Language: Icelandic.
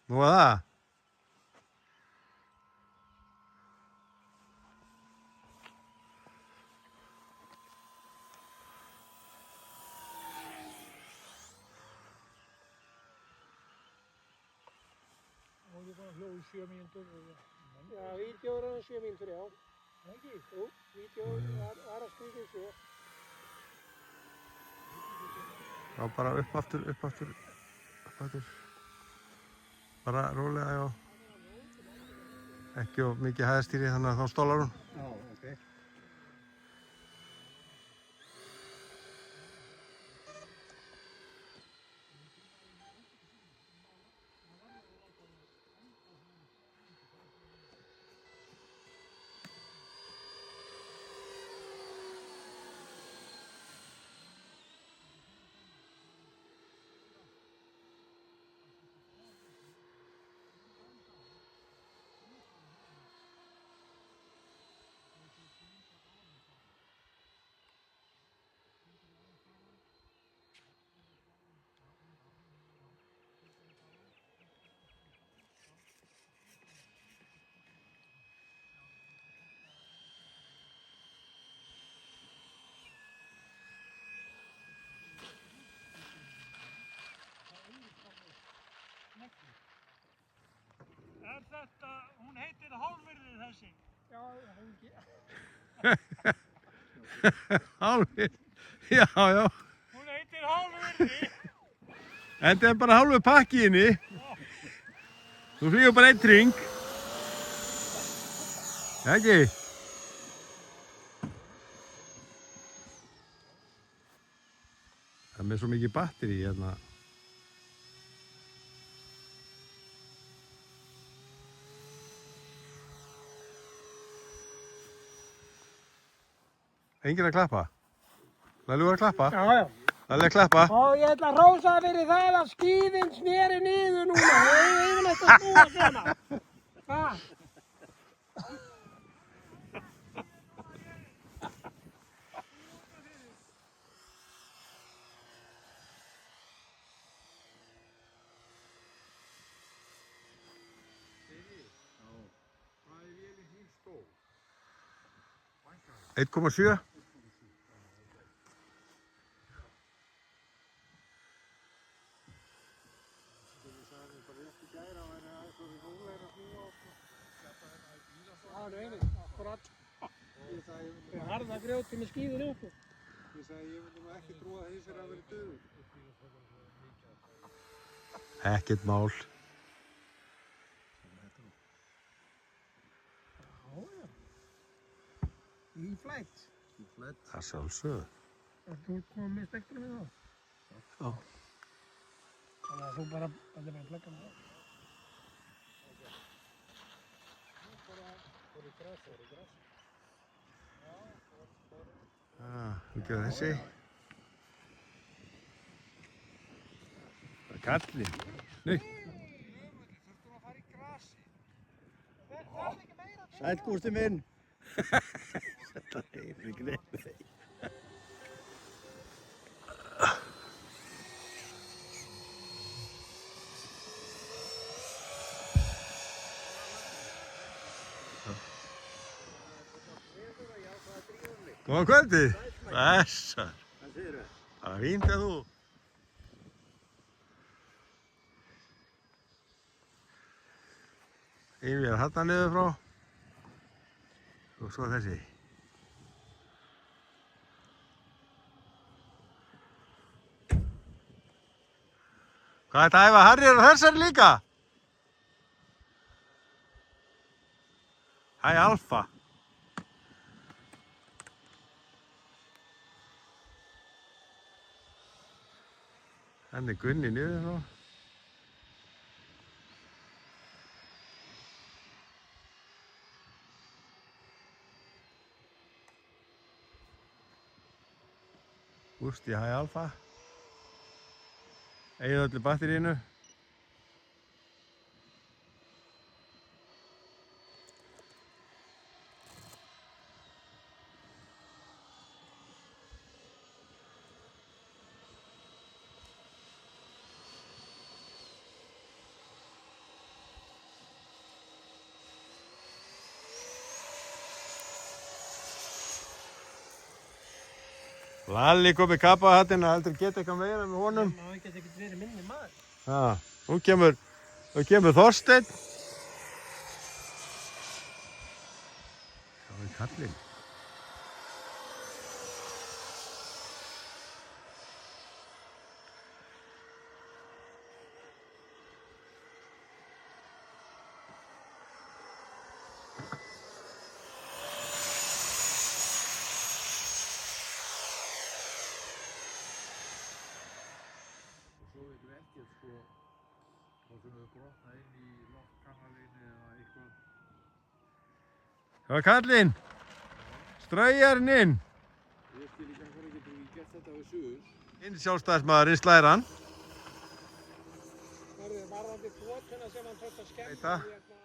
Nú er það? Og ég bara hljóð í 7 mínútur. Já, vídeóður er 7 mínútur, já. Ekki? Jú, vídeóður var að skrifa í 7. Já, bara upp aftur. Bara rólega, já. Ekki of mikið hæðastýri, þannig að þá stólar hún. Já, ok. Er þetta, hún heitir Hálfvirði þessi? Já, hún ekki. Hálfur, já. Hún heitir Hálfvirði. Þetta er bara hálfur pakki inni. Þú flýgur bara einn hring. Ekki? Það er með svo mikið batteri hérna. Enginn að klappa? Lalli var að klappa? Já, já. Lalli að klappa? Og ég ætla að hrósa fyrir það að skíðin sneri niður núna. Við eigum eftir að snúa svona. Ha? Hvað er vélinn þín stór? 1,7? Já, nei, akkurat. Við harða grjóti með skíðin upp. Ég sagði ég myndi nú ekki trúa að þessir hafi verið döður. Ekkert mál. Í flætt. Það sjálfsögðu. Þú komið með spektrum við þá? Já. Þannig að þú bara, þetta er bara að plugga með það. Þú gefur þessi. Það er kallinn. Nei. Sæll Gústi minn. Þetta er ekki neitt. Góða kvöldið. Þessar. Það var fínt að þú. Yfir þarna niður frá. Og svo þessi. Hvað er þetta að æfa Harry og þessari líka? Hæ Alfa. Hann er Gunni niður frá. Gústi Hæ Alfa. Eigið öllu batteríinu. Lalli kom með kappahattina, heldur geta eitthvað meira með honum. Hann geti ekkert verið minni maður. Já, nú kemur Þorsteinn. Það er kallinn. Svo veitum við ekkert sko hvort sem við brotna inn í loftkanalinu eða eitthvað. Það var kallinn. Straujarinn inn. Ég skil ekki hvernig getum við gert þetta við suður. Inn sjálfstæðismaðurinn slær hann. Varðandi kvotuna sem hann tókst að skemmta Veita. hérna